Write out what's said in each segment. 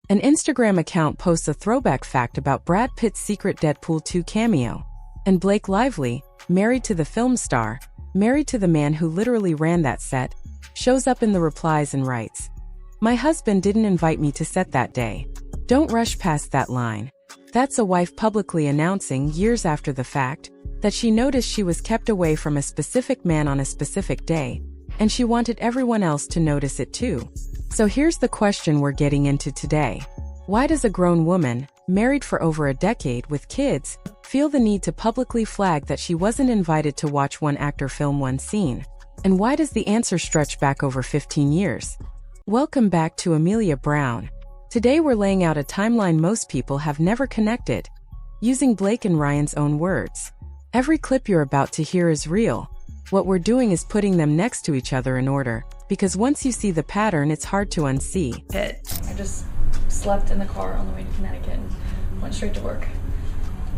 An Instagram account posts a throwback fact about Brad Pitt's secret Deadpool 2 cameo. And Blake Lively, married to the film star, married to the man who literally ran that set, shows up in the replies and writes, "My husband didn't invite me to set that day. Don't rush past that line." That's a wife publicly announcing, years after the fact, that she noticed she was kept away from a specific man on a specific day, and she wanted everyone else to notice it too. So here's the question we're getting into today. Why does a grown woman, married for over a decade with kids, feel the need to publicly flag that she wasn't invited to watch one actor film one scene? And why does the answer stretch back over 15 years? Welcome back to Amelia Brown. Today we're laying out a timeline most people have never connected, using Blake and Ryan's own words. Every clip you're about to hear is real. What we're doing is putting them next to each other in order, because once you see the pattern, it's hard to unsee. Pitt. I just slept in the car on the way to Connecticut and went straight to work.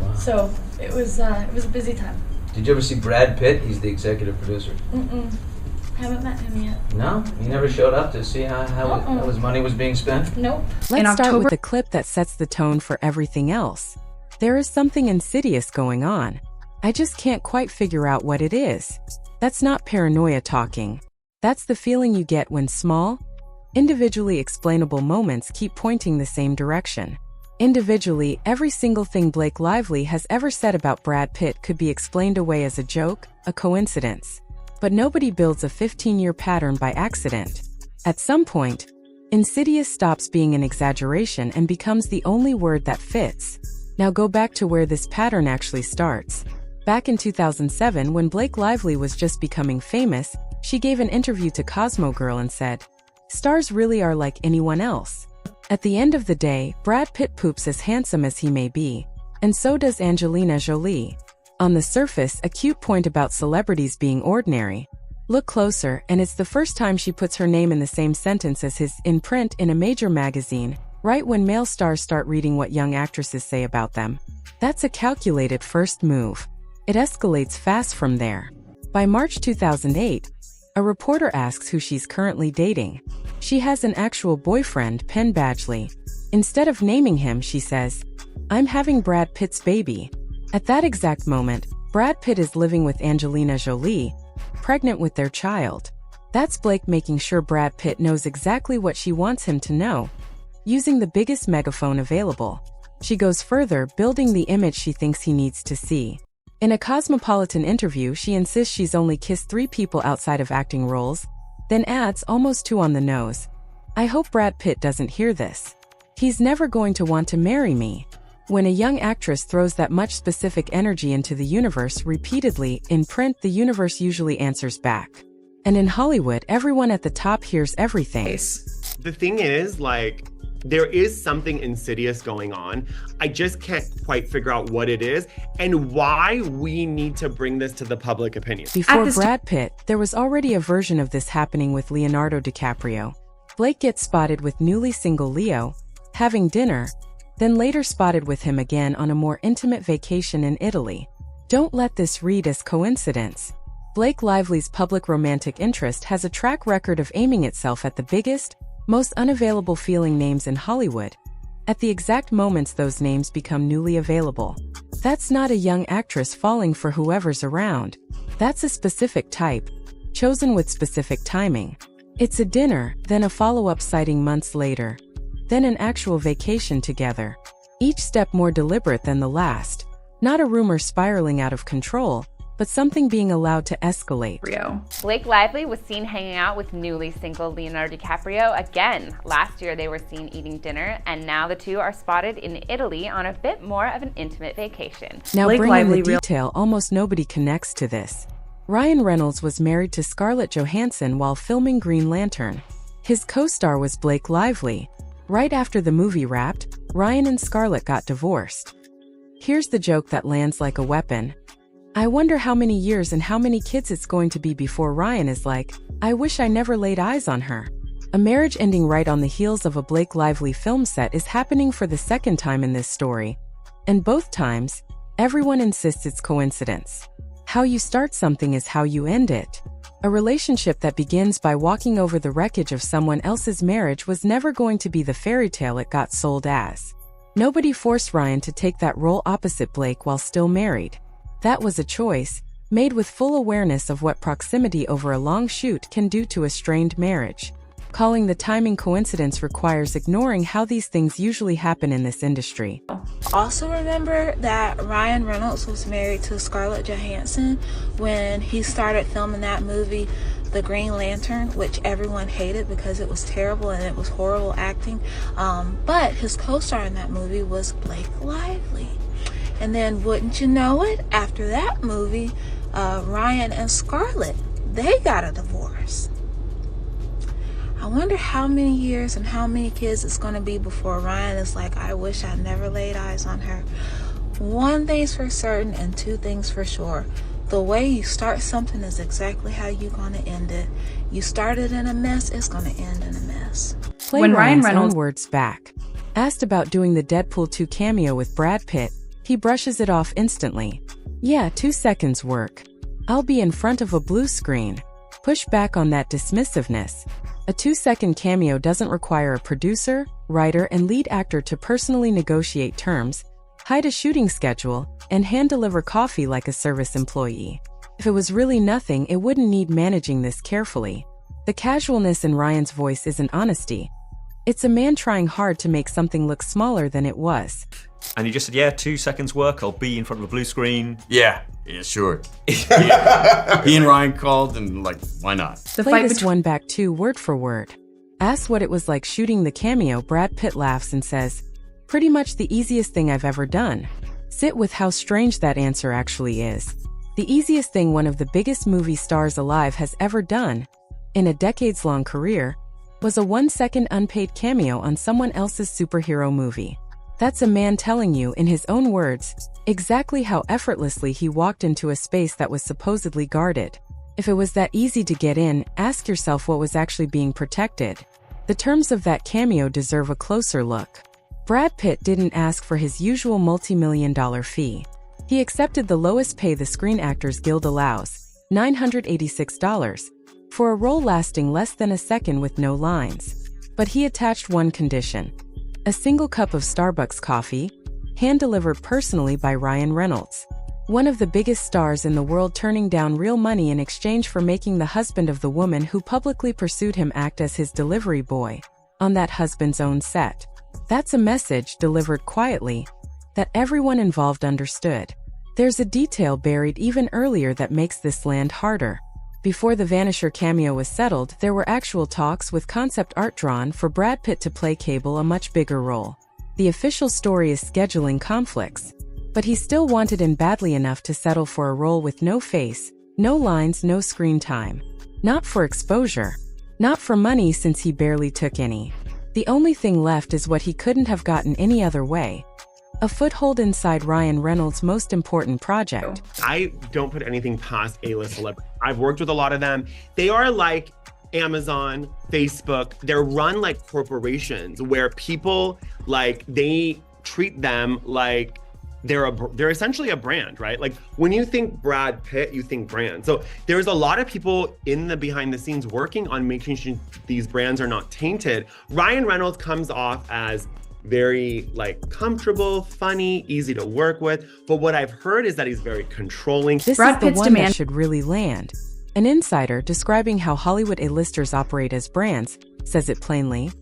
Wow. So it was a busy time. Did you ever see Brad Pitt? He's the executive producer. Haven't met him yet. No? He never showed up to see how his money was being spent? Nope. Let's start with the clip that sets the tone for everything else. There is something insidious going on. I just can't quite figure out what it is. That's not paranoia talking. That's the feeling you get when small, individually explainable moments keep pointing the same direction. Individually, every single thing Blake Lively has ever said about Brad Pitt could be explained away as a joke, a coincidence. But nobody builds a 15-year pattern by accident. At some point, insidious stops being an exaggeration and becomes the only word that fits. Now go back to where this pattern actually starts. Back in 2007, when Blake Lively was just becoming famous, she gave an interview to Cosmo Girl and said, "Stars really are like anyone else. At the end of the day, Brad Pitt poops as handsome as he may be, and so does Angelina Jolie." On the surface, a cute point about celebrities being ordinary. Look closer, and it's the first time she puts her name in the same sentence as his, in print in a major magazine, right when male stars start reading what young actresses say about them. That's a calculated first move. It escalates fast from there. By March 2008, a reporter asks who she's currently dating. She has an actual boyfriend, Penn Badgley. Instead of naming him, she says, "I'm having Brad Pitt's baby." At that exact moment, Brad Pitt is living with Angelina Jolie, pregnant with their child. That's Blake making sure Brad Pitt knows exactly what she wants him to know, using the biggest megaphone available. She goes further, building the image she thinks he needs to see. In a Cosmopolitan interview, she insists she's only kissed 3 people outside of acting roles, then adds, almost too on the nose, "I hope Brad Pitt doesn't hear this. He's never going to want to marry me." When a young actress throws that much specific energy into the universe repeatedly, in print the universe usually answers back. And in Hollywood, everyone at the top hears everything. The thing is, there is something insidious going on. I just can't quite figure out what it is and why we need to bring this to the public opinion. Before Brad Pitt, there was already a version of this happening with Leonardo DiCaprio. Blake gets spotted with newly single Leo, having dinner, then later spotted with him again on a more intimate vacation in Italy. Don't let this read as coincidence. Blake Lively's public romantic interest has a track record of aiming itself at the biggest, most unavailable feeling names in Hollywood, at the exact moments those names become newly available. That's not a young actress falling for whoever's around. That's a specific type, chosen with specific timing. It's a dinner, then a follow-up sighting months later, then an actual vacation together. Each step more deliberate than the last. Not a rumor spiraling out of control, but something being allowed to escalate. Blake Lively was seen hanging out with newly single Leonardo DiCaprio again. Last year they were seen eating dinner, and now the two are spotted in Italy on a bit more of an intimate vacation. Now bring in the detail almost nobody connects to this. Ryan Reynolds was married to Scarlett Johansson while filming Green Lantern. His co-star was Blake Lively. Right after the movie wrapped, Ryan and Scarlett got divorced. Here's the joke that lands like a weapon. I wonder how many years and how many kids it's going to be before Ryan is like, "I wish I never laid eyes on her." A marriage ending right on the heels of a Blake Lively film set is happening for the second time in this story. And both times, everyone insists it's coincidence. How you start something is how you end it. A relationship that begins by walking over the wreckage of someone else's marriage was never going to be the fairy tale it got sold as. Nobody forced Ryan to take that role opposite Blake while still married. That was a choice, made with full awareness of what proximity over a long shoot can do to a strained marriage. Calling the timing coincidence requires ignoring how these things usually happen in this industry. Also remember that Ryan Reynolds was married to Scarlett Johansson when he started filming that movie, The Green Lantern, which everyone hated because it was terrible and it was horrible acting. But his co-star in that movie was Blake Lively. And then wouldn't you know it, after that movie, Ryan and Scarlett, they got a divorce. I wonder how many years and how many kids it's going to be before Ryan is like, I wish I never laid eyes on her. One thing's for certain and two things for sure. The way you start something is exactly how you're going to end it. You started in a mess, it's going to end in a mess. Play when Ryan Reynolds' own words back. Asked about doing the Deadpool 2 cameo with Brad Pitt, he brushes it off instantly. Yeah, 2 seconds work. I'll be in front of a blue screen. Push back on that dismissiveness. A 2-second cameo doesn't require a producer, writer, and lead actor to personally negotiate terms, hide a shooting schedule, and hand-deliver coffee like a service employee. If it was really nothing, it wouldn't need managing this carefully. The casualness in Ryan's voice isn't honesty. It's a man trying hard to make something look smaller than it was. And he just said, yeah, 2 seconds work, I'll be in front of a blue screen. Yeah, sure. Yeah. He and Ryan called and why not? Play this one back too, word for word. Asked what it was like shooting the cameo, Brad Pitt laughs and says, pretty much the easiest thing I've ever done. Sit with how strange that answer actually is. The easiest thing one of the biggest movie stars alive has ever done, in a decades-long career, was a 1-second unpaid cameo on someone else's superhero movie. That's a man telling you, in his own words, exactly how effortlessly he walked into a space that was supposedly guarded. If it was that easy to get in, ask yourself what was actually being protected. The terms of that cameo deserve a closer look. Brad Pitt didn't ask for his usual multi-million-dollar fee. He accepted the lowest pay the Screen Actors Guild allows, $986, for a role lasting less than a second with no lines. But he attached one condition. A single cup of Starbucks coffee, hand-delivered personally by Ryan Reynolds. One of the biggest stars in the world turning down real money in exchange for making the husband of the woman who publicly pursued him act as his delivery boy, on that husband's own set. That's a message, delivered quietly, that everyone involved understood. There's a detail buried even earlier that makes this land harder. Before the Vanisher cameo was settled, there were actual talks with concept art drawn for Brad Pitt to play Cable a much bigger role. The official story is scheduling conflicts, but he still wanted in badly enough to settle for a role with no face, no lines, no screen time. Not for exposure. Not for money, since he barely took any. The only thing left is what he couldn't have gotten any other way. A foothold inside Ryan Reynolds' most important project. I don't put anything past A-list celebrities. I've worked with a lot of them. They are like Amazon, Facebook. They're run like corporations where people they treat them like they're essentially a brand, right? Like when you think Brad Pitt, you think brand. So there's a lot of people in the behind the scenes working on making sure these brands are not tainted. Ryan Reynolds comes off as very comfortable, funny, easy to work with. But what I've heard is that he's very controlling. This is the one that should really land. An insider describing how Hollywood A-listers operate as brands says it plainly.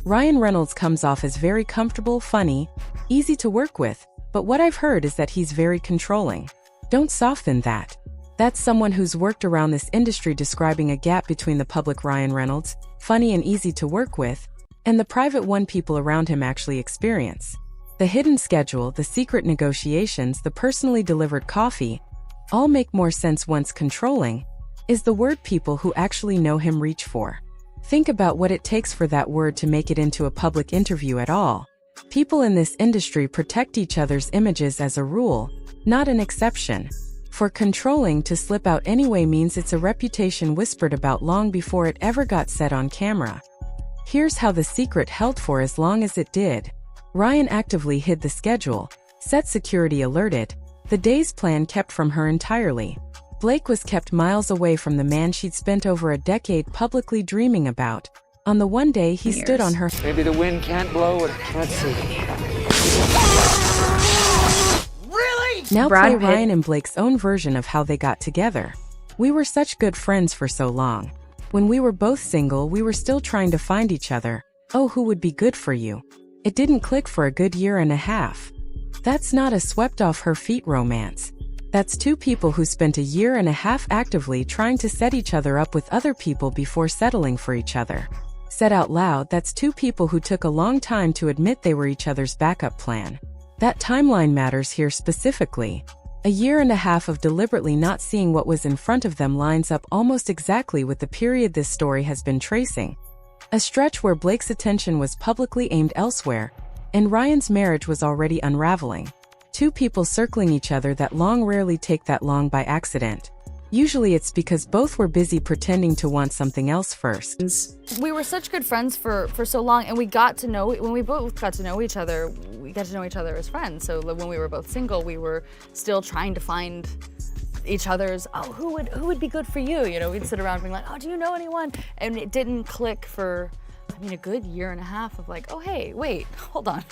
Ryan Reynolds comes off as very comfortable, funny, easy to work with. But what I've heard is that he's very controlling. Don't soften that. That's someone who's worked around this industry describing a gap between the public Ryan Reynolds, funny and easy to work with, and the private one people around him actually experience. The hidden schedule, the secret negotiations, the personally delivered coffee, all make more sense once controlling, is the word people who actually know him reach for. Think about what it takes for that word to make it into a public interview at all. People in this industry protect each other's images as a rule, not an exception. For controlling to slip out anyway means it's a reputation whispered about long before it ever got said on camera. Here's how the secret held for as long as it did. Ryan actively hid the schedule, set security alerted, the day's plan kept from her entirely. Blake was kept miles away from the man she'd spent over a decade publicly dreaming about. On the one day he stood on her. Maybe the wind can't blow it. Let's see. Now Brad play Pitt. Ryan and Blake's own version of how they got together. We were such good friends for so long. When we were both single, we were still trying to find each other. Oh, who would be good for you? It didn't click for a good year and a half. That's not a swept off her feet romance. That's two people who spent a year and a half actively trying to set each other up with other people before settling for each other. Said out loud, that's two people who took a long time to admit they were each other's backup plan. That timeline matters here specifically. A year and a half of deliberately not seeing what was in front of them lines up almost exactly with the period this story has been tracing. A stretch where Blake's attention was publicly aimed elsewhere, and Ryan's marriage was already unraveling. Two people circling each other that long rarely take that long by accident. Usually it's because both were busy pretending to want something else first. We were such good friends for so long, and we got to know, when we both got to know each other, we got to know each other as friends. So when we were both single, we were still trying to find each other's, oh, who would be good for you? You know, we'd sit around being like, oh, do you know anyone? And it didn't click for, a good year and a half of like, oh, hey, wait, hold on.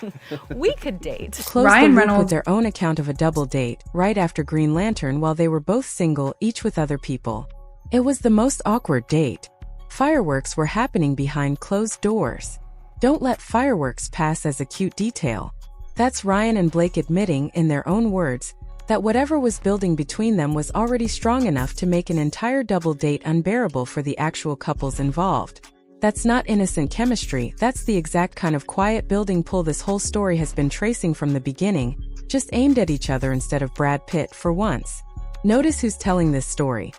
We could date. Close Ryan the loop Reynolds with their own account of a double date, right after Green Lantern while they were both single, each with other people. It was the most awkward date. Fireworks were happening behind closed doors. Don't let fireworks pass as a cute detail. That's Ryan and Blake admitting, in their own words, that whatever was building between them was already strong enough to make an entire double date unbearable for the actual couples involved. That's not innocent chemistry, that's the exact kind of quiet building pull this whole story has been tracing from the beginning, just aimed at each other instead of Brad Pitt for once. Notice who's telling this story.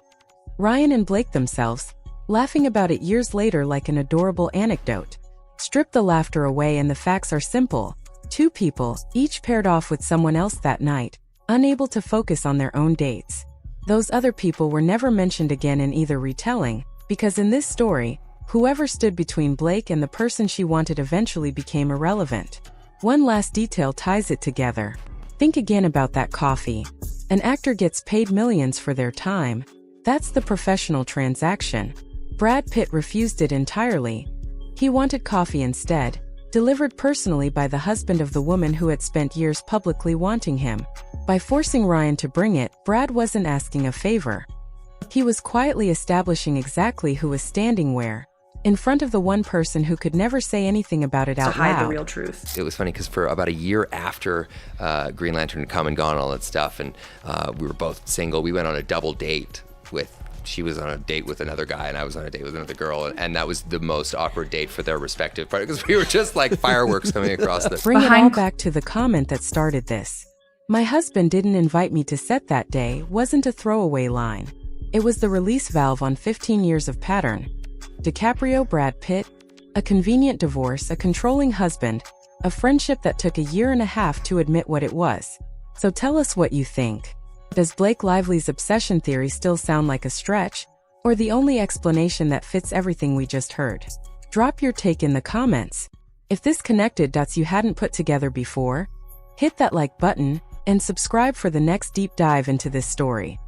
Ryan and Blake themselves, laughing about it years later like an adorable anecdote. Strip the laughter away and the facts are simple. Two people, each paired off with someone else that night, unable to focus on their own dates. Those other people were never mentioned again in either retelling, because in this story, whoever stood between Blake and the person she wanted eventually became irrelevant. One last detail ties it together. Think again about that coffee. An actor gets paid millions for their time. That's the professional transaction. Brad Pitt refused it entirely. He wanted coffee instead, delivered personally by the husband of the woman who had spent years publicly wanting him. By forcing Ryan to bring it, Brad wasn't asking a favor. He was quietly establishing exactly who was standing where, in front of the one person who could never say anything about it out hide loud. the real truth. It was funny because for about a year after Green Lantern had come and gone, all that stuff, and we were both single, we went on a double date she was on a date with another guy and I was on a date with another girl, and that was the most awkward date for their respective part because we were just like fireworks coming across the... Bring it all back to the comment that started this. My husband didn't invite me to set that day wasn't a throwaway line. It was the release valve on 15 years of pattern. DiCaprio, Brad Pitt, a convenient divorce, a controlling husband, a friendship that took a year and a half to admit what it was. So tell us what you think. Does Blake Lively's obsession theory still sound like a stretch, or the only explanation that fits everything we just heard? Drop your take in the comments. If this connected dots you hadn't put together before, hit that like button and subscribe for the next deep dive into this story.